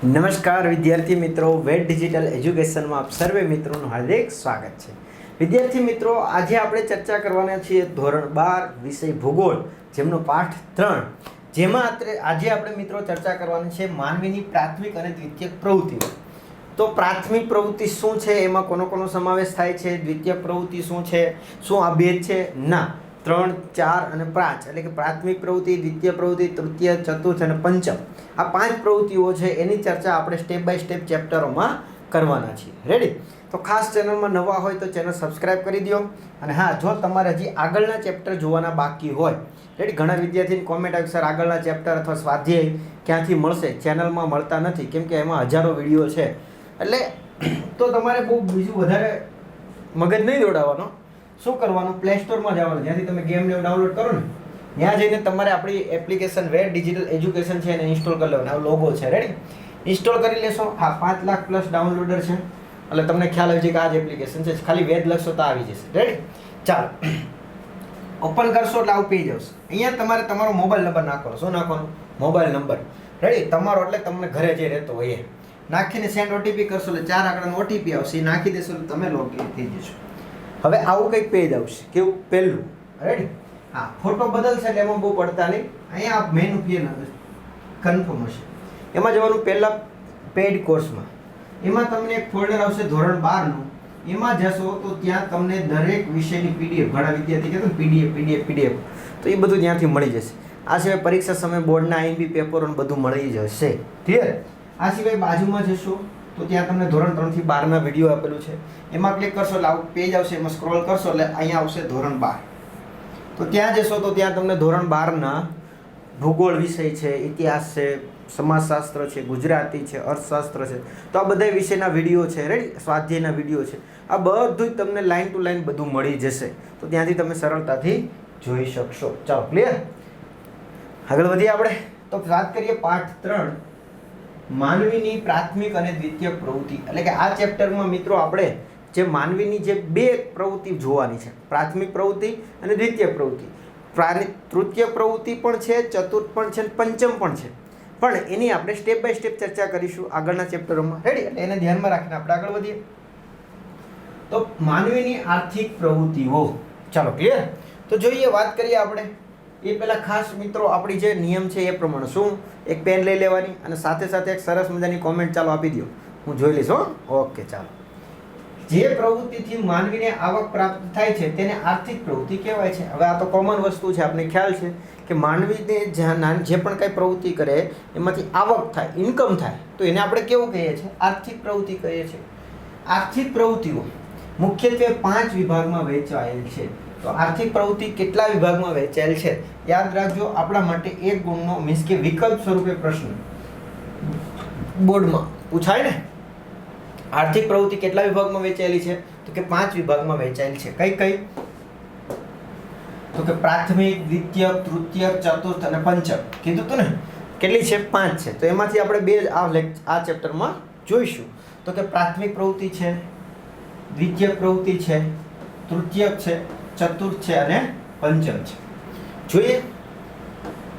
નમસ્કાર વિદ્યાર્થી મિત્રો, વેટ ડિજિટલ એજ્યુકેશનમાં આપ સર્વે મિત્રોનું હાર્દિક સ્વાગત છે. વિદ્યાર્થી મિત્રો, આજે આપણે ચર્ચા કરવાના છીએ ધોરણ 12 વિષય ભૂગોળ, જેમનો પાઠ 3, જેમાં આજે આપણે મિત્રો ચર્ચા કરવાની છે માનવીની પ્રાથમિક અને દ્વિતીયક પ્રવૃત્તિઓ. તો પ્રાથમિક પ્રવૃત્તિ શું છે, એમાં કોનો સમાવેશ થાય છે, દ્વિતીયક પ્રવૃત્તિ શું છે, શું આ ભેદ છે? ના, 3, 4 અને 5 એટલે કે પ્રાથમિક પ્રવૃત્તિ, દ્વિતીય પ્રવૃત્તિ, તૃતીય, ચતુર્થ અને પંચમ, આ 5 પ્રવૃત્તિઓ છે એની ચર્ચા આપણે સ્ટેપ બાય સ્ટેપ ચેપ્ટરોમાં કરવાના છીએ. રેડી? તો ખાસ ચેનલમાં નવા હોય તો ચેનલ સબસ્ક્રાઇબ કરી દો. અને હા, જો તમારે હજી આગળના ચેપ્ટર જોવાના બાકી હોય, રેડી, ઘણા વિદ્યાર્થીની કોમેન્ટ આવી સર આગળના ચેપ્ટર અથવા સ્વાધ્યાય ક્યાંથી મળશે, ચેનલમાં મળતા નથી કેમ કે એમાં હજારો વિડીયો છે. એટલે તો તમારે બહુ બીજું વધારે મગજ નહીં દોડાવવાનો. શું કરવાનું? પ્લે સ્ટોરમાં જવાનું, જ્યાંથી તમે ગેમને ડાઉનલોડ કરો ને ત્યાં જઈને તમારે આપણી એપ્લિકેશન વેટ ડિજિટલ એજ્યુકેશન છે એને ઇન્સ્ટોલ કરી લેવાનું. આ લોગો છે, રેડી? ઇન્સ્ટોલ કરી લેશો. હા, 5 લાખ પ્લસ ડાઉનલોડર છે એટલે તમને ખ્યાલ આવી જાય કે આ જ એપ્લિકેશન છે. ખાલી વેદ લખશો તો આવી જશે. રેડી? ચાલો, ઓપન કરશો એટલે આવું પેજ આવશે. અહીંયા તમારે તમારો મોબાઈલ નંબર નાખવાનો. શું નાખવાનો? Mobile number. રેડી? તમારો એટલે તમને ઘરે જે રહેતો હોય એ નાખીને સેન્ડ ઓટીપી કરશો એટલે 4 આંકડાનો ઓટીપી આવશે. એ નાખી દેશો એટલે તમે લોગિન થઈ જશો. હવે આવું કંઈક પેજ આવશે. કેવું? પહેલું. રેડી? હા, ફોટો બદલશે એટલે એમાં બહુ પડતા નહીં. અહીંયા મેનુ પેન કન્ફર્મ હશે, એમાં જવાનું પહેલાં પેઇડ કોર્સમાં. એમાં તમને એક ફોલ્ડર આવશે ધોરણ 12નું. એમાં જશો તો ત્યાં તમને દરેક વિષયની પીડીએફ, ઘણા વિદ્યાર્થી કહેતો પીડીએફ, તો એ બધું ત્યાંથી મળી જશે. આ સિવાય પરીક્ષા સમયે બોર્ડના આઈએમપી પેપરો બધું મળી જશે. ક્લિયર? આ સિવાય બાજુમાં જશો તો ત્યાં તમને ધોરણ 3 થી 12ના વિડીયો આપેલું છે. એમાં ક્લિક કરશો એટલે આવું પેજ આવશે. એમાં સ્ક્રોલ કરશો એટલે અહીંયા આવશે ધોરણ 12. તો ત્યાં જશો તો ત્યાં તમને ધોરણ 12ના ભૂગોળ વિષય છે, ઇતિહાસ છે, સમાજશાસ્ત્ર છે, ગુજરાતી છે, અર્થશાસ્ત્ર છે, તો આ બધા વિષયના વિડીયો છે. રેડી? સ્વાધ્યાયના વિડીયો છે. આ બધું જ તમને લાઈન ટુ લાઈન બધું મળી જશે. તો ત્યાંથી તમે સરળતાથી જોઈ શકશો. ચાલો, ક્લિયર? આગળ વધીએ આપણે. તો વાત કરીએ પાઠ 3, માનવીની પ્રાથમિક અને દ્વિતીયક પ્રવૃત્તિ. એટલે કે આ ચેપ્ટરમાં મિત્રો આપણે જે માનવીની જે 2 પ્રવૃત્તિ જોવાની છે, પ્રાથમિક પ્રવૃત્તિ અને દ્વિતીયક પ્રવૃત્તિ. તૃતીય પ્રવૃત્તિ પણ છે, ચતુર્થ પણ છે, પંચમ પણ છે. પણ એની આપણે સ્ટેપ બાય સ્ટેપ ચર્ચા કરીશું આગળના ચેપ્ટરોમાં. રેડી? એટલે એને ધ્યાનમાં રાખીને આપણે આગળ વધીએ. તો માનવીની આર્થિક પ્રવૃત્તિઓ. ચાલો, ક્લિયર? તો જોઈએ, વાત કરીએ આપણે. એ પહેલાં ખાસ મિત્રો આપણી જે નિયમ છે એ પ્રમાણે શું, એક પેન લઈ લેવાની અને સાથે સાથે એક સરસ મજાની કોમેન્ટ ચાલો આપી દો, હું જોઈ લઈશ. ઓકે, ચાલો. જે પ્રવૃત્તિથી માનવીને આવક પ્રાપ્ત થાય છે તેને આર્થિક પ્રવૃત્તિ કહેવાય છે. હવે આ તો કોમન વસ્તુ છે, આપણે ખ્યાલ છે કે માનવીને જે પણ કંઈ પ્રવૃત્તિ કરે એમાંથી આવક થાય, ઇન્કમ થાય, તો એને આપણે કેવું કહીએ છીએ? આર્થિક પ્રવૃત્તિ કહીએ છીએ. આર્થિક પ્રવૃત્તિઓ મુખ્યત્વે 5 વિભાગમાં વહેંચાયેલ છે. તો આર્થિક પ્રવૃત્તિ કેટલા વિભાગમાં વહેંચાયેલ છે યાદ રાખજો. આપણા માટે 1 ગુણનો મીન્સ કે વિકલ્પ સ્વરૂપે પ્રશ્ન બોર્ડમાં પૂછાય ને. આર્થિક પ્રવૃત્તિ કેટલા વિભાગમાં વહેંચાયેલી છે? તો કે 5 વિભાગમાં વહેંચાયેલ છે. કઈ? તો કે પ્રાથમિક, દ્વિતીયક, તૃતીયક, ચતુર્થ અને પંચમ કીધું તું ને. કેટલી છે? 5 છે. તો એમાંથી આપણે 2 આ ચેપ્ટરમાં જોઈશું. તો કે પ્રાથમિક પ્રવૃત્તિ છે, દ્વિતીયક પ્રવૃત્તિ છે, તૃતીયક છે, ચતુર્થ છે અને પંચમ છે. જોઈએ,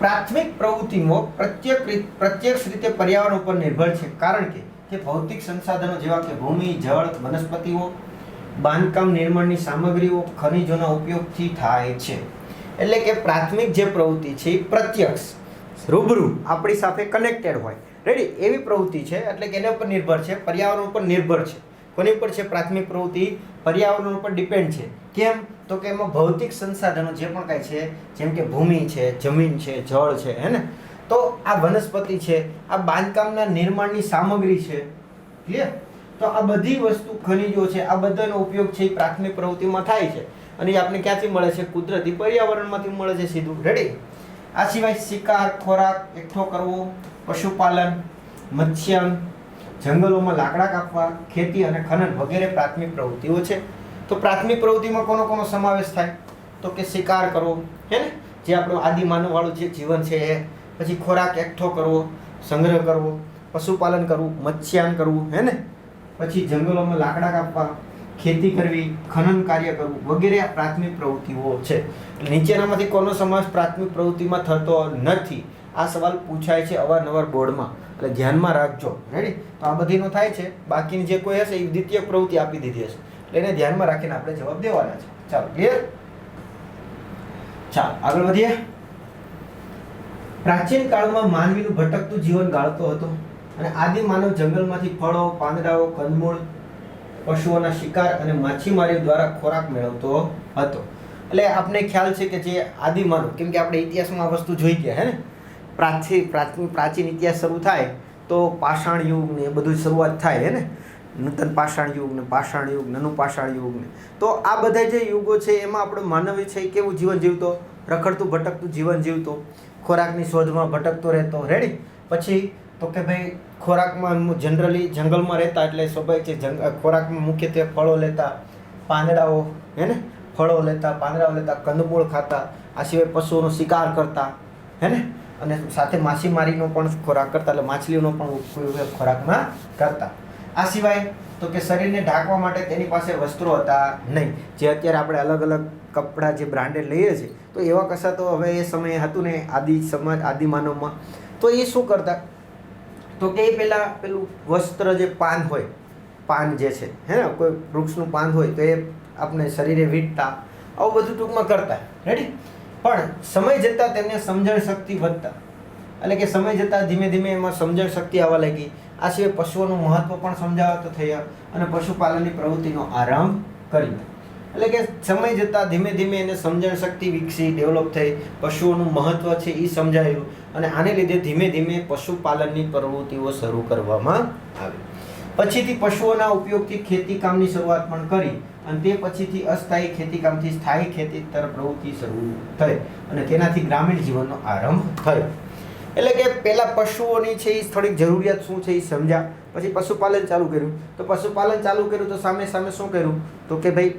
પ્રાથમિક પ્રવૃત્તિમાં પ્રત્યક્ષ રીતે પર્યાવરણ ઉપર નિર્ભર છે, કારણ કે ભૌતિક સંસાધનો જેવા કે ભૂમિ, જળ, વનસ્પતિઓ, બાંધકામ નિર્માણની સામગ્રીઓ, ખનિજોના ઉપયોગથી થાય છે. એટલે કે પ્રાથમિક જે પ્રવૃત્તિ છે એ પ્રત્યક્ષ, રૂબરૂ આપણી સાથે કનેક્ટેડ હોય. રેડી? એવી પ્રવૃત્તિ છે. એટલે કે એના ઉપર નિર્ભર છે, પર્યાવરણ ઉપર નિર્ભર છે. કોની ઉપર છે? પ્રાથમિક પ્રવૃત્તિ પર્યાવરણ ઉપર ડિપેન્ડ છે. કેમ? તો કે એમાં ભૌતિક સંસાધનો જે પણ કાંઈ છે, જેમ કે ભૂમિ છે, જમીન છે, જળ છે, હે ને, તો આ વનસ્પતિ છે, આ બાંધકામના નિર્માણની સામગ્રી છે. ક્લિયર? તો આ બધી વસ્તુ, ખનિજો છે, આ બધાનો ઉપયોગ છે એ પ્રાથમિક પ્રવૃત્તિમાં થાય છે. અને એ આપણે ક્યાંથી મળે છે? કુદરતી પર્યાવરણમાંથી મળે છે સીધું. રેડી? આ સિવાય શિકાર, ખોરાક એકઠો કરવો, પશુપાલન, મત્સ્યન, જંગલોમાં લાકડા કાપવા, ખેતી અને ખનન વગેરે પ્રાથમિક પ્રવૃત્તિઓ છે. તો પ્રાથમિક પ્રવૃત્તિમાં કોનો સમાવેશ થાય? તો કે શિકાર કરવો, હે ને, જે આપણું આદિમાનવવાળું જે જીવન છે એ, પછી ખોરાક એકઠો કરવો, સંગ્રહ કરવો, પશુપાલન કરવું, મત્સ્યાન કરવું, હે ને, પછી જંગલોમાં લાકડા કાપવા, ખેતી કરવી, ખનન કાર્ય કરવું વગેરે પ્રાથમિક પ્રવૃત્તિઓ છે. નીચેનામાંથી કોનો સમાવેશ પ્રાથમિક પ્રવૃત્તિમાં થતો નથી? આ સવાલ પૂછાય છે અવારનવાર બોર્ડમાં, એટલે ધ્યાનમાં રાખજો. રેડી? તો આ બધીનો થાય છે. બાકીની જે કોઈ હશે એ દ્વિતીય પ્રવૃત્તિ આપી દીધી હશે, એટલે એને ધ્યાનમાં રાખીને આપણે જવાબ દેવાના છે. ચાલો, ક્લિયર? ચાલો આગળ વધીએ. પ્રાચીન કાળમાં માનવીનું ભટકતું જીવન ગાળતો હતો અને આદિ માનવ જંગલમાંથી ફળો, પાંદડાઓ, કંદમૂળ, પશુઓના શિકાર અને માછીમારી દ્વારા ખોરાક મેળવતો હતો. એટલે આપને ખ્યાલ છે કે જે આદિ માનવ, કેમ કે આપણે ઇતિહાસમાં આ વસ્તુ જોઈ ગયા હે ને, પ્રાચીન ઇતિહાસ શરૂ થાય તો પાષાણ યુગ ને એ બધું શરૂઆત થાય હે ને, નૂતન પાષાણ યુગ ને પાષાણ યુગ, નનું પાષાણ યુગ ને, તો આ બધા જે યુગો છે એમાં આપણો માનવી છે કેવું જીવન જીવતો? રખડતું ભટકતું જીવન જીવતો, ખોરાકની શોધમાં ભટકતો રહેતો. રેડી? પછી તો કે ભાઈ ખોરાકમાં જનરલી જંગલમાં રહેતા, એટલે સ્વાભાવિક છે ખોરાકમાં મુખ્યત્વે ફળો લેતા, પાંદડાઓ હે ને, ફળો લેતા, પાંદડાઓ લેતા, કંદમૂળ ખાતા, આ સિવાય પશુઓનો શિકાર કરતા હે ને, અને સાથે માછીમારીનો પણ ખોરાક કરતા, એટલે માછલીઓનો પણ ઉપયોગ ખોરાકમાં કરતા. આ સિવાય તો કે શરીરને ઢાંકવા માટે તેની પાસે વસ્ત્રો હતા નહીં. જે અત્યારે આપણે અલગ અલગ કપડાં જે બ્રાન્ડેડ લઈએ છીએ, તો એવા કશા તો હવે એ સમયે હતું ને આદિમાનવમાં. તો એ શું કરતા? તો કે એ પેલું વસ્ત્ર જે પાન હોય, પાન જે છે હે ને, કોઈ વૃક્ષનું પાન હોય તો એ આપણે શરીરે વીંટતા, આવું બધું ટૂંકમાં કરતા. રેડી? પણ સમય જતાં તેમને સમજણ શક્તિ વધતા, એટલે કે સમય જતાં ધીમે ધીમે એમાં સમજણ શક્તિ આવવા લાગી. આ સિવાય પશુઓનું મહત્વ પણ સમજાવતા થયા અને પશુપાલનની પ્રવૃત્તિનો આરંભ કર્યો. એટલે કે સમય જતાં ધીમે ધીમે એને સમજણ શક્તિ વિકસી, ડેવલપ થઈ, પશુઓનું મહત્વ છે એ સમજાયું અને આને લીધે ધીમે ધીમે પશુપાલનની પ્રવૃત્તિઓ શરૂ કરવામાં આવી. પછીથી પશુઓના ઉપયોગથી ખેતીકામની શરૂઆત પણ કરી અને તે પછીથી અસ્થાયી ખેતીકામથી સ્થાયી ખેતી તરફ પ્રવૃત્તિ શરૂ થઈ અને તેનાથી ગ્રામીણ જીવનનો આરંભ થયો. એટલે કે પહેલાં પશુઓની છે એ થોડીક જરૂરિયાત શું છે એ સમજ્યા, પછી પશુપાલન ચાલુ કર્યું. તો પશુપાલન ચાલુ કર્યું તો સામે સામે શું કર્યું? તો કે ભાઈ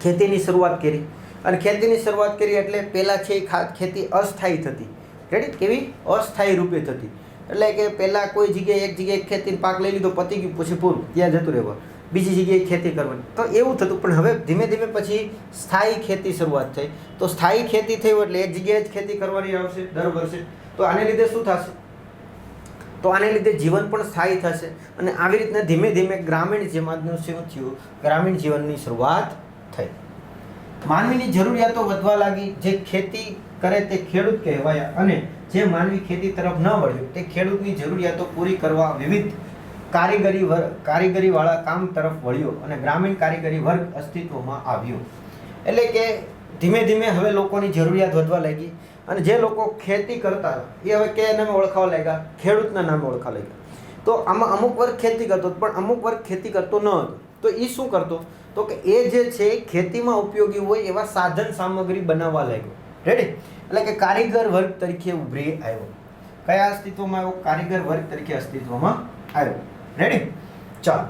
ખેતીની શરૂઆત કરી, અને ખેતીની શરૂઆત કરી એટલે પહેલાં છે એ ખેતી અસ્થાયી થતી. રેડી? કેવી? અસ્થાયી રૂપે થતી. એટલે કે પહેલાં કોઈ જગ્યાએ એક જગ્યાએ ખેતીનો પાક લઈ લીધો, પતી ગયું, પછી પૂરું, ત્યાં જતું રહેવા, બીજી જગ્યાએ ખેતી કરવાની, તો એવું થતું. પણ હવે ધીમે ધીમે પછી સ્થાયી ખેતી શરૂઆત થઈ. તો સ્થાયી ખેતી થયું એટલે એક જગ્યાએ જ ખેતી કરવાની આવશે દર વર્ષે. તો આને લીધે શું થશે? તો આને લીધે જીવન પણ સ્થાયી થશે અને આવી રીતના ધીમે ધીમે ગ્રામીણ જીવનનું શું થયું? ગ્રામીણ જીવનની શરૂઆત થઈ. માનવીની જરૂરિયાતો વધવા લાગી. જે ખેતી કરે તે ખેડૂત કહેવાયા અને જે માનવી ખેતી તરફ ન વળ્યો તે ખેડૂતની જરૂરિયાતો પૂરી કરવા વિવિધ કારીગરીવાળા કામ તરફ વળ્યો અને ગ્રામીણ કારીગરી વર્ગ અસ્તિત્વમાં આવ્યો. એટલે કે ધીમે ધીમે હવે લોકોની જરૂરિયાત વધવા લાગી અને જે લોકો ખેતી કરતા એ હવે કયા નામે ઓળખાવા લાગ્યા? ખેડૂતના નામે ઓળખાવા લાગ્યા. તો આમાં અમુક વર્ગ ખેતી કરતો પણ અમુક વર્ગ ખેતી કરતો ન હતો. તો એ શું કરતો? તો કે એ જે છે ખેતીમાં ઉપયોગી હોય એવા સાધન સામગ્રી બનાવવા લાગ્યો. રેડી? એટલે કે કારીગર વર્ગ તરીકે ઉભરી આવ્યો. કયા અસ્તિત્વમાં આવ્યો? કારીગર વર્ગ તરીકે અસ્તિત્વમાં આવ્યો. રેડી? ચાલો,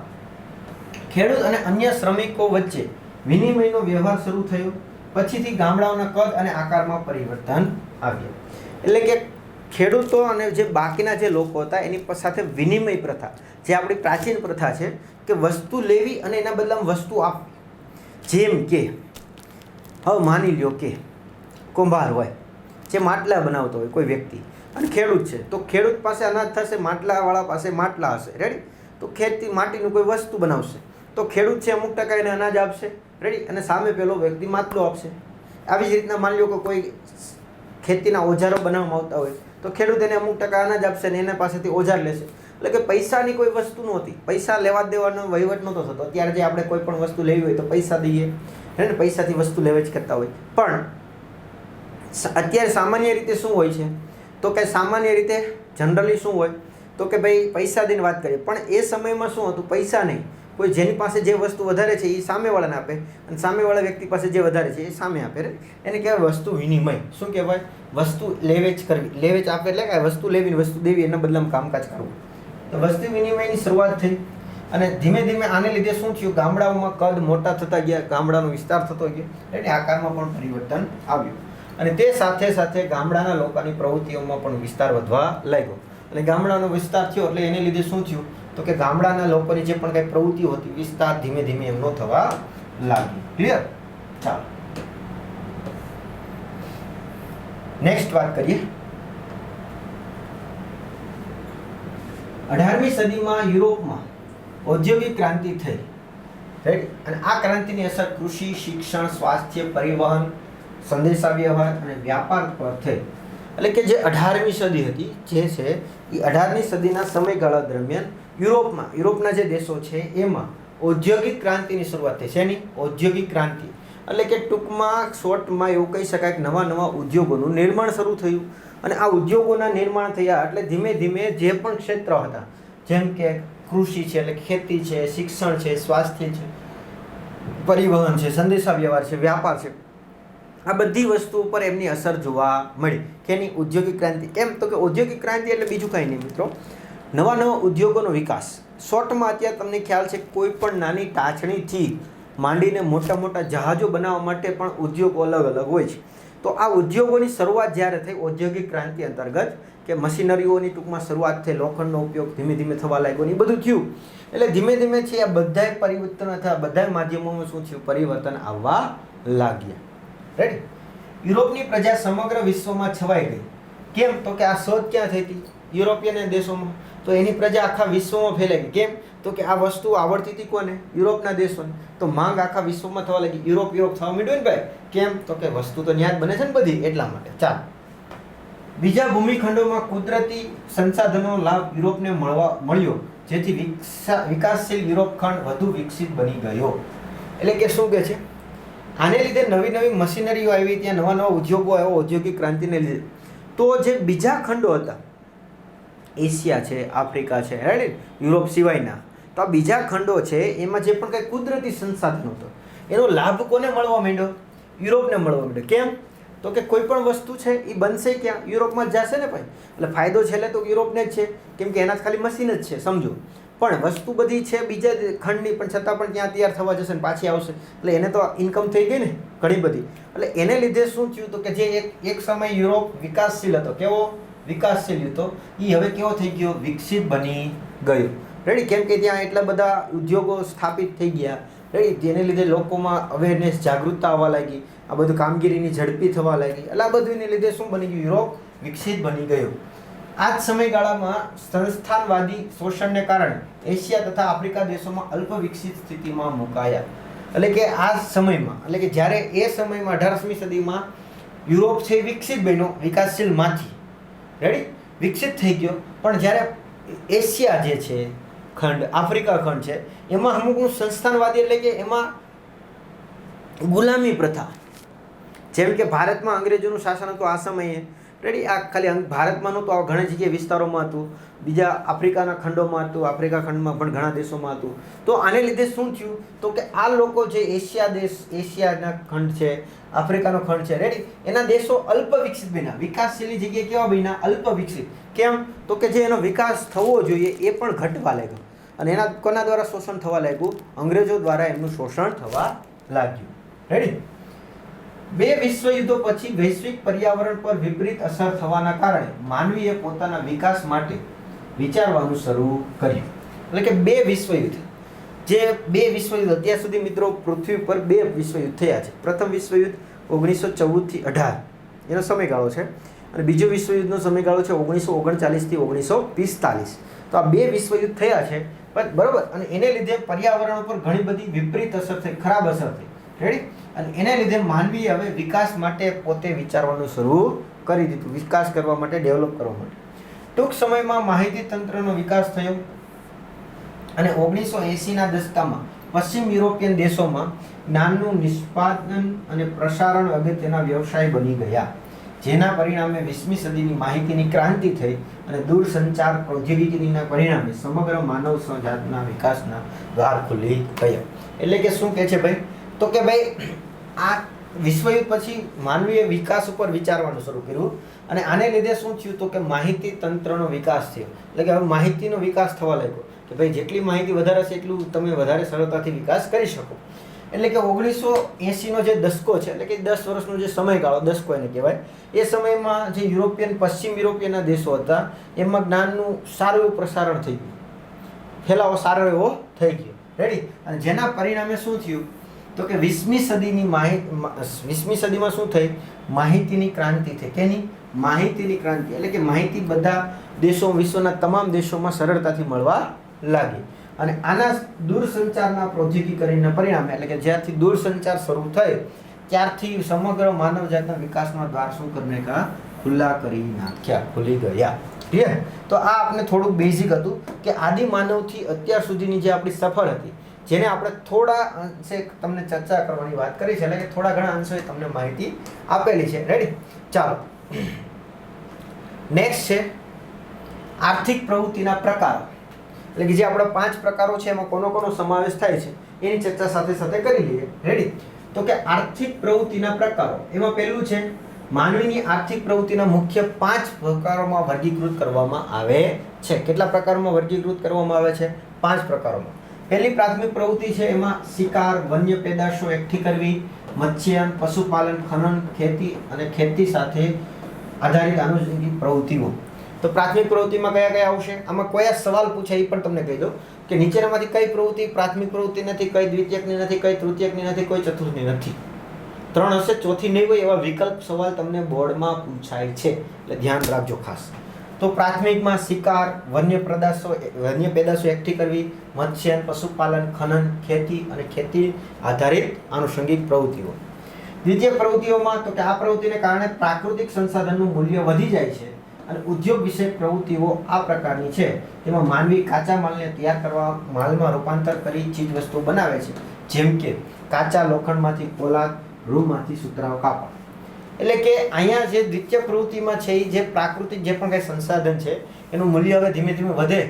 ખેડૂત અને અન્ય શ્રમિકો વચ્ચે વિનિમયનો વ્યવહાર શરૂ થયો. પછીથી ગામડાઓના કદ અને આકારમાં પરિવર્તન આવ્યું. એટલે કે ખેડૂતો અને જે બાકીના જે લોકો હતા એની સાથે વિનિમય પ્રથા, જે આપણી પ્રાચીન પ્રથા છે કે વસ્તુ લેવી અને એના બદલામાં વસ્તુ આપવી. જેમ કે હવે માની લ્યો કે કુંભાર હોય જે માટલા બનાવતો હોય કોઈ વ્યક્તિ, અને ખેડૂત છે, તો ખેડૂત પાસે અનાજ થશે, માટલાવાળા પાસે માટલા હશે. રેડી? તો ખેતી માટીનું કોઈ વસ્તુ બનાવશે તો ખેડૂત છે અમુક ટકા એને અનાજ આપશે. રેડી? અને સામે પેલો વ્યક્તિ માટલો આપશે. આવી જ રીતના માની લો કે કોઈ ખેતીના ઓજારો બનાવવામાં આવતા હોય તો ખેડૂત એને અમુક ટકા અનાજ આપશે ને એના પાસેથી ઓજાર લેશે. એટલે કે પૈસાની કોઈ વસ્તુ નહોતી, પૈસા લેવા દેવાનો વહીવટ નહોતો થતો. અત્યારે જે આપણે કોઈ પણ વસ્તુ લેવી હોય તો પૈસા દઈએ ને, પૈસાથી વસ્તુ લેવેચ કરતા હોય. પણ અત્યારે સામાન્ય રીતે શું હોય છે? તો કે સામાન્ય રીતે જનરલી શું હોય? તો કે ભાઈ પૈસા દઈને વાત કરીએ. પણ એ સમયમાં શું હતું? પૈસા નહીં, કોઈ જેની પાસે જે વસ્તુ વધારે છે એ સામેવાળાને આપે અને સામેવાળા વ્યક્તિ પાસે જે વધારે છે એ સામે આપે. એને કહેવાય વસ્તુ વિનિમય. શું કહેવાય? વસ્તુ લેવેચ કરવી. લેવેચ આપે એટલે કે વસ્તુ લેવીને વસ્તુ દેવી, એના બદલામાં કામકાજ કરવું. તો વસ્તુ વિનિમયની શરૂઆત થઈ અને ધીમે ધીમે આને લીધે શું થયું? ગામડાઓમાં કદ મોટા થતા ગયા, ગામડાનો વિસ્તાર થતો ગયો, એટલે આકારમાં પણ પરિવર્તન આવ્યું. અને તે સાથે સાથે ગામડાના લોકોની પ્રવૃત્તિઓમાં પણ વિસ્તાર વધવા લાગ્યો. અને ગામડાનો વિસ્તાર થયો એટલે એને લીધે શું થયું? તો કે ગામડાના લોકોની જે પણ કંઈ પ્રવૃત્તિઓ હતી વિસ્તાર ધીમે ધીમે એમનો થવા લાગી. ક્લિયર? ચાલો નેક્સ્ટ વાત કરીએ. 18મી સદીમાં યુરોપમાં ઔદ્યોગિક ક્રાંતિ થઈ, રાઈટ. અને આ ક્રાંતિની અસર કૃષિ, શિક્ષણ, સ્વાસ્થ્ય, પરિવહન, સંદેશાવ્યવહાર અને વ્યાપાર પર થઈ. એટલે કે જે 18મી સદી હતી જે છે એ 18મી સદીના સમયગાળા દરમિયાન યુરોપના જે દેશો છે એમાં ઔદ્યોગિક ક્રાંતિની શરૂઆત થઈ. શેની? ઔદ્યોગિક ક્રાંતિ. એટલે કે ટૂંકમાં શોર્ટમાં એવું કહી શકાય કે નવા નવા ઉદ્યોગોનું નિર્માણ શરૂ થયું. અને આ ઉદ્યોગોના નિર્માણ થયા એટલે ધીમે ધીમે જે પણ ક્ષેત્ર હતા, જેમ કે કૃષિ છે એટલે ખેતી છે, શિક્ષણ છે, સ્વાસ્થ્ય છે, પરિવહન છે, સંદેશાવ્યવહાર છે, વ્યાપાર છે, આ બધી વસ્તુ ઉપર એમની અસર જોવા મળી. કેની? ઔદ્યોગિક ક્રાંતિ. કેમ? તો કે ઔદ્યોગિક ક્રાંતિ એટલે બીજું કાંઈ નહીં મિત્રો, નવા નવા ઉદ્યોગોનો વિકાસ. શોર્ટમાં અત્યારે તમને ખ્યાલ છે કોઈ પણ નાની ટાંચણીથી માંડીને મોટા મોટા જહાજો બનાવવા માટે પણ ઉદ્યોગો અલગ અલગ હોય છે. તો આ ઉદ્યોગોની શરૂઆત જ્યારે થઈ ઔદ્યોગિક ક્રાંતિ અંતર્ગત, કે મશીનરીઓની ટૂંકમાં શરૂઆત થઈ, લોખંડનો ઉપયોગ ધીમે ધીમે થવા લાગ્યો, એ બધું થયું. એટલે ધીમે ધીમે છે આ બધાય પરિવર્તન અથવા બધાય માધ્યમોમાં શું થયું? પરિવર્તન આવવા લાગ્યા, રાઈટ. યુરોપની પ્રજા સમગ્ર વિશ્વમાં છવાઈ ગઈ. કેમ? તો કે આ શોધ ક્યાં થઈ હતી? યુરોપિયન દેશોમાં. તો એની પ્રજા આખા વિશ્વમાં ફેલાઈ ગઈ. કેમ? તો કે આ વસ્તુ આવડતી હતી કોને? યુરોપના દેશોને. તો માંગ આખા વિશ્વમાં થવા લાગી. યુરોપ થવા માંડ્યું ને ભાઈ. કેમ? તો કે વસ્તુ તો ન્યાજ બને છે ને બધી, એટલા માટે. ચાલો, બીજા ભૂમિખંડોમાં કુદરતી સંસાધનોનો લાભ યુરોપને મળ્યો, જેથી વિકાસશીલ યુરોપ ખંડ વધુ વિકસિત બની ગયો. એટલે કે શું કહે છે? આને લીધે નવી નવી મશીનરીઓ આવી, ત્યાં નવા નવા ઉદ્યોગો આવ્યા ઔદ્યોગિક ક્રાંતિને લીધે. તો જે બીજા ખંડો હતા, એશિયા છે, આફ્રિકા છે, રાઈટ, યુરોપ સિવાયના, તો આ બીજા ખંડો છે એમાં જે પણ કંઈ કુદરતી સંસાધનો હતો એનો લાભ કોને મળવા માંડ્યો? યુરોપને મળવા માંડ્યો. કેમ? તો કે કોઈ પણ વસ્તુ છે એ બનશે ક્યાં? યુરોપમાં જ જશે ને ભાઈ. એટલે ફાયદો છેલ્લે તો યુરોપને જ છે, કેમ કે એના ખાલી મશીન જ છે, સમજો. પણ વસ્તુ બધી છે બીજા ખંડની, પણ છતાં પણ ત્યાં તૈયાર થવા જશે ને પાછી આવશે. એટલે એને તો ઇન્કમ થઈ ગઈ ને ઘણી બધી. એટલે એને લીધે શું થયું? તો કે જે એક સમય યુરોપ વિકાસશીલ હતો, કેવો વિકાસશીલ હતો, એ હવે કેવો થઈ ગયો? વિકસિત બની ગયો, રેડી. કેમ કે ત્યાં એટલા બધા ઉદ્યોગો સ્થાપિત થઈ ગયા, રેડી. જેને લીધે લોકોમાં અવેરનેસ, જાગૃતતા આવવા લાગી, આ બધું કામગીરીની ઝડપી થવા લાગી. એટલે આ બધું લીધે શું બની ગયું? યુરોપ વિકસિત બની ગયો. આ જ સમયગાળામાં સંસ્થાનવાદી શોષણને કારણે એશિયા તથા આફ્રિકા દેશોમાં અલ્પ વિકસિત સ્થિતિમાં મુકાયા. એટલે કે આ સમયમાં, એટલે કે જ્યારે એ સમયમાં 18મી સદીમાં યુરોપ છે વિકસિત બન્યો, વિકાસશીલમાંથી, રેડી, વિકસિત થઈ ગયો. પણ જ્યારે એશિયા જે છે ખંડ, આફ્રિકા ખંડ છે, એમાં અમુકનું સંસ્થાનવાદી, એટલે કે એમાં ગુલામી પ્રથા, જેમ કે ભારતમાં અંગ્રેજોનું શાસન હતું આ સમયે, રેડી. આ ખાલી ભારતમાં નહોતું, આ ઘણી જગ્યાએ વિસ્તારોમાં હતું, બીજા આફ્રિકાના ખંડોમાં હતું, આફ્રિકા ખંડમાં પણ ઘણા દેશોમાં હતું. તો આને લીધે શું થયું? તો કે આ લોકો જે એશિયાના ખંડ છે, આફ્રિકાનો ખંડ છે, રેડી, એના દેશો અલ્પ વિકસિત બન્યા. વિકાસશીલ જગ્યાએ કેવા બન્યા? અલ્પ વિકસિત. કેમ? તો કે જે એનો વિકાસ થવો જોઈએ એ પણ ઘટવા લાગ્યો. અને એના કોના દ્વારા શોષણ થવા લાગ્યું? અંગ્રેજો દ્વારા એમનું શોષણ થવા લાગ્યું, રેડી. બે વિશ્વયુદ્ધો પછી વૈશ્વિક પર્યાવરણ પર વિપરીત અસર થવાના કારણે માનવીએ પોતાના વિકાસ માટે વિચારવાનું શરૂ કર્યું. એટલે કે બે વિશ્વયુદ્ધ, જે બે વિશ્વયુદ્ધ અત્યાર સુધી મિત્રો પૃથ્વી પર બે વિશ્વયુદ્ધ થયા છે. પ્રથમ વિશ્વયુદ્ધ 1914 થી 18 એનો સમયગાળો છે, અને બીજો વિશ્વયુદ્ધનો સમયગાળો છે 1939 થી 1945. તો આ બે વિશ્વયુદ્ધ થયા છે, બરાબર. અને એને લીધે પર્યાવરણ ઉપર ઘણી બધી વિપરીત અસર થઈ, ખરાબ અસર થઈ, રેડી. અને એને લીધે માનવીએ હવે વિકાસ માટે પોતે વિચારવાનું શરૂ કરી દીધું, વિકાસ કરવા માટે, ડેવલપ કરવા માટે. ટૂંક સમયમાં માહિતી તંત્રનો વિકાસ થયો અને 1980ના દશકમાં પશ્ચિમ યુરોપિયન દેશોમાં જ્ઞાનનું નિષ્પાદન અને પ્રસારણ અગત્યના વ્યવસાય બની ગયા, જેના પરિણામે 20મી સદીની માહિતીની ક્રાંતિ થઈ અને દૂરસંચાર પ્રૌદ્યોગિકીના પરિણામે સમગ્ર માનવ જાતના વિકાસના દ્વાર ખુલી ગયા. એટલે કે શું કહે છે ભાઈ? તો કે ભાઈ આ વિશ્વયુદ્ધ પછી માનવીએ વિકાસ ઉપર વિચારવાનું શરૂ કર્યું, અને આને લીધે શું થયું? તો કે માહિતી તંત્રનો વિકાસ થયો. એટલે કે હવે માહિતીનો વિકાસ થવા લાગ્યો, કે ભાઈ જેટલી માહિતી વધારે છે એટલું તમે વધારે સરળતાથી વિકાસ કરી શકો. એટલે કે 1980નો જે દશકો છે, એટલે કે 10 વર્ષનો જે સમયગાળો, દશકો એને કહેવાય, એ સમયમાં જે પશ્ચિમ યુરોપિયનના દેશો હતા એમાં જ્ઞાનનું સારું એવું પ્રસારણ થઈ ગયું, ફેલાવો સારો એવો થઈ ગયો, રેડી. અને જેના પરિણામે શું થયું? તો કે 20મી સદીની 20મી સદીમાં શું થઈ? માહિતીની ક્રાંતિ થઈ. કેની? માહિતીની ક્રાંતિ. એટલે કે માહિતી બધા દેશો, વિશ્વના તમામ દેશોમાં સરળતાથી મળવા લાગી. અને આના દૂરસંચારના પ્રૌદ્યોગિકીકરણના પરિણામે, એટલે કે જ્યારથી દૂરસંચાર શરૂ થઈ ત્યારથી સમગ્ર માનવજાતના વિકાસના દ્વાર શું કરી નાખ્યા? ખુલ્લા કરી નાખ્યા, ખુલી ગયા. ક્લિયર? તો આ આપણે થોડુંક બેઝિક હતું કે આદિ માનવથી અત્યાર સુધીની જે આપણી સફર હતી, જેને આપણે થોડા અંશે તમને ચર્ચા કરવાની વાત કરી છે, એટલે કે થોડા ઘણા અંશે તમને માહિતી આપેલી છે. રેડી? ચાલો, નેક્સ્ટ છે આર્થિક પ્રવૃત્તિના પ્રકારો. એટલે કે જે આપણા 5 પ્રકારો છે એમાં કોનો કોનો સમાવેશ થાય છે એની ચર્ચા સાથે સાથે કરી લઈએ. રેડી? તો કે આર્થિક પ્રવૃત્તિના પ્રકારો, એમાં પહેલું છે માનવીની આર્થિક પ્રવૃત્તિના મુખ્ય 5 પ્રકારોમાં વર્ગીકૃત કરવામાં આવે છે. કેટલા પ્રકારોમાં વર્ગીકૃત કરવામાં આવે છે? 5 પ્રકારોમાં. પહેલી પ્રાથમિક પ્રવૃત્તિ છે એમાં શિકાર, વન્ય પેદાશો એકઠી કરવી, મત્સ્યન, પશુપાલન, ખનન, ખેતી અને ખેતી સાથે આધારિત આનુષંગિક પ્રવૃત્તિઓ. તો પ્રાથમિક પ્રવૃત્તિમાં કયા કયા આવશે? આમાં કયા સવાલ પૂછાય એ પણ તમને કહી દો કે નીચેનામાંથી કઈ પ્રવૃત્તિ પ્રાથમિક પ્રવૃત્તિ નથી, કઈ દ્વિતીયકની નથી, કઈ તૃતીયકની નથી, કોઈ ચતુર્થની નથી. 3 હશે, ચોથી નહીં હોય એવા વિકલ્પ સવાલ તમને બોર્ડમાં પૂછાય છે, એટલે ધ્યાન રાખજો ખાસ. તો પ્રાથમિકમાં શિકાર, વન્ય પેદાશો એકઠી કરવી, મત્સ્યન, પશુપાલન, ખનન, ખેતી અને ખેતી આધારિત આનુષંગિક પ્રવૃત્તિઓ. દ્વિતીય પ્રવૃત્તિઓમાં તો કે આ પ્રવૃત્તિને કારણે પ્રાકૃતિક સંસાધનનું મૂલ્ય વધી જાય છે અને ઉદ્યોગ વિષયક પ્રવૃત્તિઓ આ પ્રકારની છે. તેમાં માનવી કાચા માલને તૈયાર કરવા માલમાં રૂપાંતર કરી ચીજ વસ્તુ બનાવે છે, જેમ કે કાચા લોખંડમાંથી પોલાદ, રૂમાંથી સુતરાઉ કાપડ. એટલે કે અહીંયા જે દ્વિતીય પ્રવૃત્તિમાં છે એ જે પ્રાકૃતિક જે પણ કંઈ સંસાધન છે એનું મૂલ્ય હવે ધીમે ધીમે વધે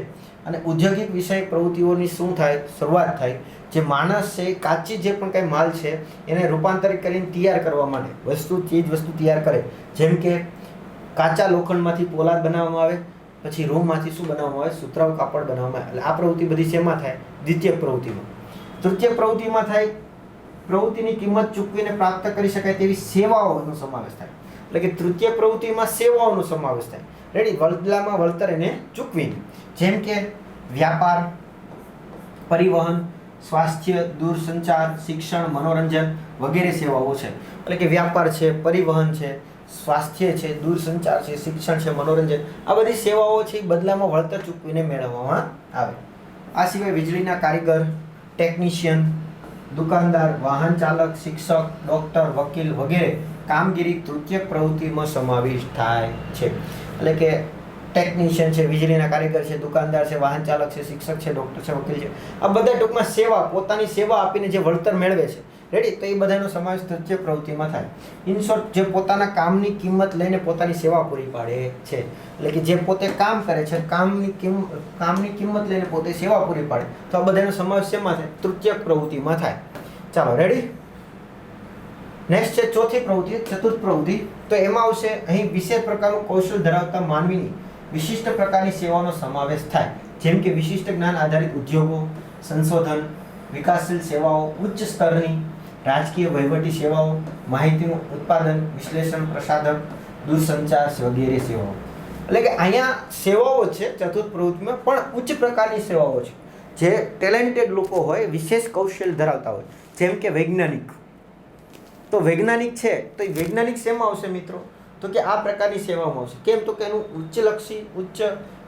અને ઔદ્યોગિક વિષયક પ્રવૃત્તિઓની શું થાય? શરૂઆત થાય. જે માણસ છે કાચી જે પણ કંઈ માલ છે એને રૂપાંતરિત કરીને તૈયાર કરવા માટે ચીજ વસ્તુ તૈયાર કરે, જેમ કે કાચા લોખંડમાંથી પોલાદ બનાવવામાં આવે, પછી રૂમાંથી શું બનાવવામાં આવે? સુતરાઉ કાપડ બનાવવામાં આવે. એટલે આ પ્રવૃત્તિ બધી શેમાં થાય? દ્વિતીય પ્રવૃત્તિમાં. તૃતીય પ્રવૃત્તિમાં થાય પ્રવૃત્તિની કિંમત ચૂકવીને પ્રાપ્ત કરી શકાય તેવી સેવાઓનો સમાવેશ થાય. એટલે કે તૃતીય પ્રવૃત્તિમાં સેવાઓનો સમાવેશ થાય. રેડી? બદલામાં વળતર એને ચૂકવીને, જેમ કે વ્યાપાર, પરિવહન, સ્વાસ્થ્ય, દૂરસંચાર, શિક્ષણ, મનોરંજન વગેરે સેવાઓ છે. એટલે કે વ્યાપાર છે, પરિવહન છે, સ્વાસ્થ્ય છે, દૂરસંચાર છે, શિક્ષણ છે, મનોરંજન, આ બધી સેવાઓ છે બદલામાં વળતર ચૂકવીને મેળવવામાં આવે. આ સિવાય વીજળીના કારીગર, ટેકનિશિયન, દુકાનદાર, વાહન ચાલક, શિક્ષક, ડોક્ટર, વકીલ વગેરે કામગીરી તૃતીય પ્રવૃત્તિમાં સમાવેશ થાય છે. એટલે કે ટેકનિશિયન છે, વીજળીના કારીગર છે, દુકાનદાર છે, વાહન ચાલક છે, શિક્ષક છે, ડોક્ટર છે, વકીલ છે, આ બધા ટૂંકમાં સેવા, પોતાની સેવા આપીને જે વળતર મેળવે છે. રેડી? તો એ બધાનો સમાવેશ તૃતીય પ્રવૃત્તિમાં થાય. ઇન શોર્ટ, જે પોતાના કામની કિંમત લઈને પોતાની સેવા પૂરી પાડે છે. એટલે કે જે પોતે કામ કરે છે, કામની કિંમત લઈને પોતે સેવા પૂરી પાડે, તો આ બધાનો સમાવેશ શેમાં થાય? તૃતીય પ્રવૃત્તિમાં થાય. ચાલો, રેડી? નેક્સ્ટ છે ચોથી પ્રવૃત્તિ, ચતુર્થ પ્રવૃત્તિ. તો એમાં આવશે અહીં વિશેષ પ્રકારનું કૌશલ ધરાવતા માનવીની વિશિષ્ટ પ્રકારની સેવાઓનો સમાવેશ થાય, જેમ કે વિશિષ્ટ જ્ઞાન આધારિત ઉદ્યોગો, સંશોધન, વિકાસશીલ સેવાઓ, ઉચ્ચ સ્તરની રાજકીય વહીવટી સેવાઓ, માહિતીનું ઉત્પાદન, વિશ્લેષણ, પ્રસાધન, દૂરસંચાર વગેરે સેવાઓ. એટલે કે અહીંયા સેવાઓ છે ચતુર્થ પ્રવૃત્તિમાં, પણ ઉચ્ચ પ્રકારની સેવાઓ છે. જે ટેલેન્ટેડ લોકો હોય, વિશેષ કૌશલ્ય ધરાવતા હોય, જેમ કે વૈજ્ઞાનિક. તો વૈજ્ઞાનિક છે તો એ વૈજ્ઞાનિક શેમાં આવશે મિત્રો? તો કે આ પ્રકારની સેવામાં આવશે. કેમ? તો કે એનું ઉચ્ચ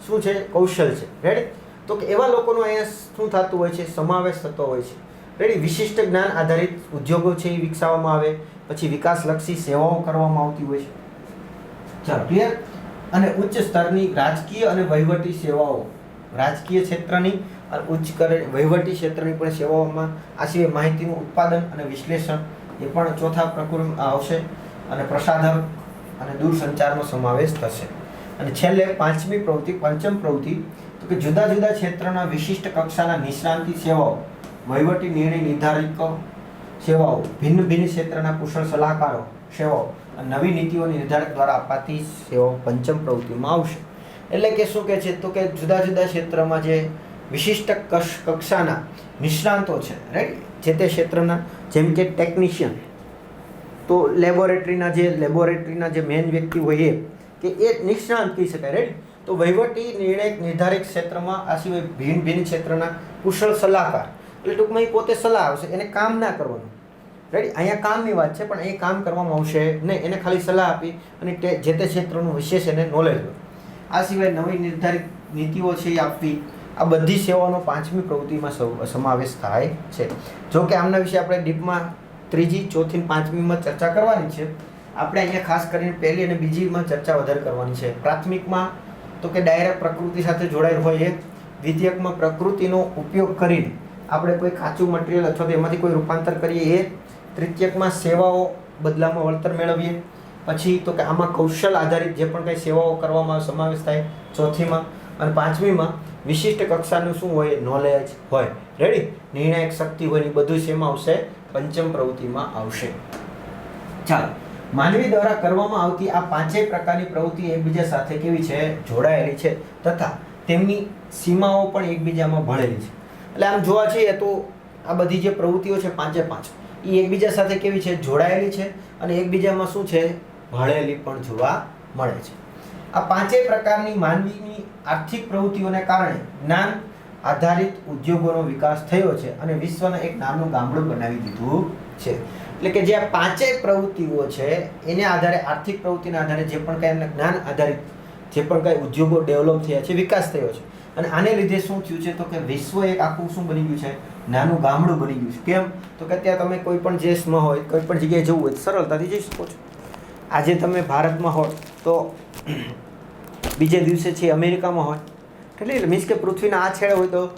શું છે? કૌશલ છે. રેડી? તો કે એવા લોકોનો અહીંયા શું થતું હોય છે? સમાવેશ થતો હોય છે. રેડી? વિશિષ્ટ જ્ઞાન આધારિત ઉદ્યોગો છે એ વિકસાવવામાં આવે, પછી વિકાસલક્ષી સેવાઓ કરવામાં આવતી હોય છે. ચાલો, ક્લિયર? અને ઉચ્ચ સ્તરની રાજકીય અને વહીવટી સેવાઓ, રાજકીય ક્ષેત્રની અને વહીવટી ક્ષેત્રની પણ સેવાઓમાં, આ સિવાય માહિતીનું ઉત્પાદન અને વિશ્લેષણ એ પણ ચોથા પ્રકરણમાં આવશે, અને પ્રસાધન અને દૂરસંચારનો સમાવેશ થશે. અને છેલ્લે પાંચમી પ્રવૃત્તિ, પંચમ પ્રવૃત્તિ, તો કે જુદા જુદા ક્ષેત્રના વિશિષ્ટ કક્ષાના નિષ્ણાંતિ સેવાઓ, વહીવટી નિર્ણય નિર્ધારિકો સેવાઓ, ભિન્ન ક્ષેત્રના કુશળ સલાહકારો સેવાઓ અને નવી નીતિઓની નિર્ધારક દ્વારા અપાતી સેવાઓ પંચમ પ્રવૃત્તિમાં આવશે. એટલે કે શું કહે છે? તો કે જુદા જુદા ક્ષેત્રમાં જે વિશિષ્ટ કક્ષાના નિષ્ણાંતો છે, રાઈટ? જે તે ક્ષેત્રના, જેમ કે ટેકનિશિયન, તો લેબોરેટરીના જે મેઇન વ્યક્તિ હોય કે એ નિષ્ણાંત કહી શકાય. રાઈટ? તો વહીવટી નિર્ણય નિર્ધારિત ક્ષેત્રમાં, આ સિવાય ભિન્ન ક્ષેત્રના કુશળ સલાહકાર, એટલે ટૂંકમાં એ પોતે સલાહ આવશે, એને કામ ના કરવાનું. રેડી. અહીંયા કામની વાત છે, પણ અહીં કામ કરવામાં આવશે નહીં. એને ખાલી સલાહ આપી અને જે તે ક્ષેત્રનું વિશેષ એને નોલેજ હોય. આ સિવાય નવી નિર્ધારિત નીતિઓ છે એ આપવી. આ બધી સેવાઓનો 5મી પ્રવૃત્તિમાં સમાવેશ થાય છે. જો કે આમના વિશે આપણે ડીપમાં 3જી, 4થી 5મીમાં ચર્ચા કરવાની છે. આપણે અહીંયા ખાસ કરીને 1લી અને 2જીમાં ચર્ચા વધારે કરવાની છે. પ્રાથમિકમાં તો કે ડાયરેક્ટ પ્રકૃતિ સાથે જોડાયેલ હોય એ, દ્વિતીયકમાં પ્રકૃતિનો ઉપયોગ કરીને આપણે કોઈ કાચું મટીરિયલ અથવા તો એમાંથી કોઈ રૂપાંતર કરીએ એ, તૃતીયકમાં સેવાઓ બદલામાં વળતર મેળવીએ. પછી તો કે આમાં કૌશલ આધારિત જે પણ કંઈ સેવાઓ કરવામાં સમાવેશ થાય, ચોથીમાં. અને 5મીમાં વિશિષ્ટ કક્ષાનું શું હોય? નોલેજ હોય. રેડી. નિર્ણાયક શક્તિ હોય ને બધું શેમાં આવશે? 5મ પ્રવૃત્તિમાં આવશે. ચાલો, માનવી દ્વારા કરવામાં આવતી આ 5 પ્રકારની પ્રવૃત્તિ એકબીજા સાથે કેવી છે? જોડાયેલી છે, તથા તેમની સીમાઓ પણ એકબીજામાં ભળેલી છે. એટલે આમ જોવા જઈએ તો આ બધી જે પ્રવૃત્તિઓ છે 5 એ એકબીજા સાથે કેવી છે? જોડાયેલી છે અને એકબીજામાં શું છે? ભળેલી પણ જોવા મળે છે. આ 5 પ્રકારની માનવીની આર્થિક પ્રવૃત્તિઓને કારણે જ્ઞાન આધારિત ઉદ્યોગોનો વિકાસ થયો છે અને વિશ્વને એક નાનું ગામડું બનાવી દીધું છે. એટલે કે જે આ 5 પ્રવૃત્તિઓ છે એને આધારે, આર્થિક પ્રવૃત્તિના આધારે જે પણ કાંઈ જ્ઞાન આધારિત જે પણ કાંઈ ઉદ્યોગો ડેવલપ થયા છે, વિકાસ થયો છે. અને આને લીધે શું થયું છે? તો કે વિશ્વ એક આખું શું બની ગયું છે? નાનું ગામડું બની ગયું છે. કેમ? તો કે અત્યારે તમે કોઈ પણ દેશમાં હોય, કોઈ પણ જગ્યાએ જવું હોય સરળતાથી જઈ શકો છો. આજે તમે ભારતમાં હોય તો બીજે દિવસે છે અમેરિકામાં હોય, એટલે મીન્સ કે પૃથ્વીના આ છેડે હોય તો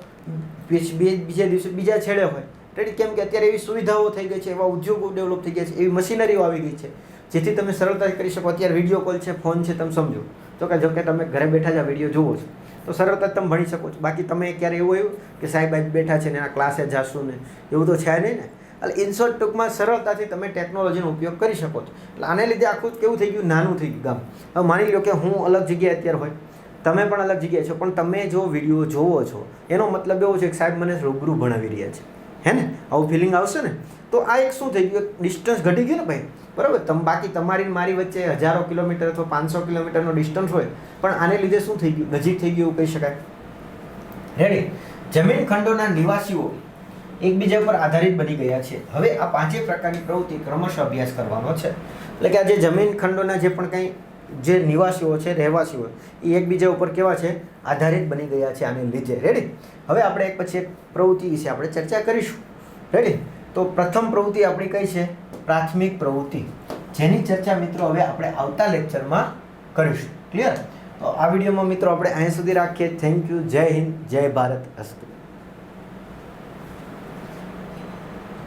બીજે દિવસે બીજા છેડે હોય. રેડી. કેમ કે અત્યારે એવી સુવિધાઓ થઈ ગઈ છે, એવા ઉદ્યોગો ડેવલપ થઈ ગયા છે, એવી મશીનરીઓ આવી ગઈ છે જેથી તમે સરળતાથી કરી શકો. અત્યારે વિડીયો કોલ છે, ફોન છે, તમે સમજો તો કે જો કે તમે ઘરે બેઠા જ આ વિડીયો જુઓ છો તો સરળતાથી તમે ભણી શકો છો. બાકી તમે ક્યારે એવું એવું કે સાહેબ આજ બેઠા છે ને આ ક્લાસે જાશું ને એવું તો છે નહીં ને. એટલે ઇન શોર્ટ ટૂંકમાં સરળતાથી તમે ટેકનોલોજીનો ઉપયોગ કરી શકો છો. એટલે આને લીધે આખું કેવું થઈ ગયું? નાનું થઈ ગયું ગામ. હવે માની લો કે હું અલગ જગ્યાએ અત્યારે હોય, તમે પણ અલગ જગ્યાએ છો, પણ તમે જો વિડીયો જોવો છો એનો મતલબ એવો છે કે સાહેબ મને રૂબરૂ ભણાવી રહ્યા છે, હે ને? આવું ફિલિંગ આવશે ને? તો આ એક શું થઈ ગયું? ડિસ્ટન્સ ઘટી ગયું ને ભાઈ, બરાબર? બાકી તમારી મારી વચ્ચે 1000 કિલોમીટર અથવા 500 કિલોમીટરનો ડિસ્ટન્સ હોય, પણ આને લીધે શું થઈ ગયું? નજીક થઈ ગયું એવું કહી શકાય. રેડી. જમીન ખંડોના નિવાસીઓ એકબીજા પર આધારિત બની ગયા છે. હવે આ 5 પ્રકારની પ્રવૃત્તિ ક્રમશઃ અભ્યાસ કરવાનો છે. એટલે કે આ જે જમીન ખંડોના જે પણ કંઈ જે નિવાસીઓ છે, રહેવાસીઓ, એ એકબીજા ઉપર કેવા છે? આધારિત બની ગયા છે આને લીધે. રેડી. હવે આપણે એક પછી એક પ્રવૃત્તિ વિશે આપણે ચર્ચા કરીશું. રેડી. તો પ્રથમ પ્રવૃત્તિ આપણી કઈ છે? પ્રાથમિક પ્રવૃત્તિ, જેની ચર્ચા મિત્રો હવે આપણે આવતા લેક્ચરમાં કરીશું. ક્લિયર? તો આ વિડીયોમાં મિત્રો આપણે અહીંયા સુધી રાખીએ. Thank you. જય હિન્દ, જય ભારત. અસ્તુ.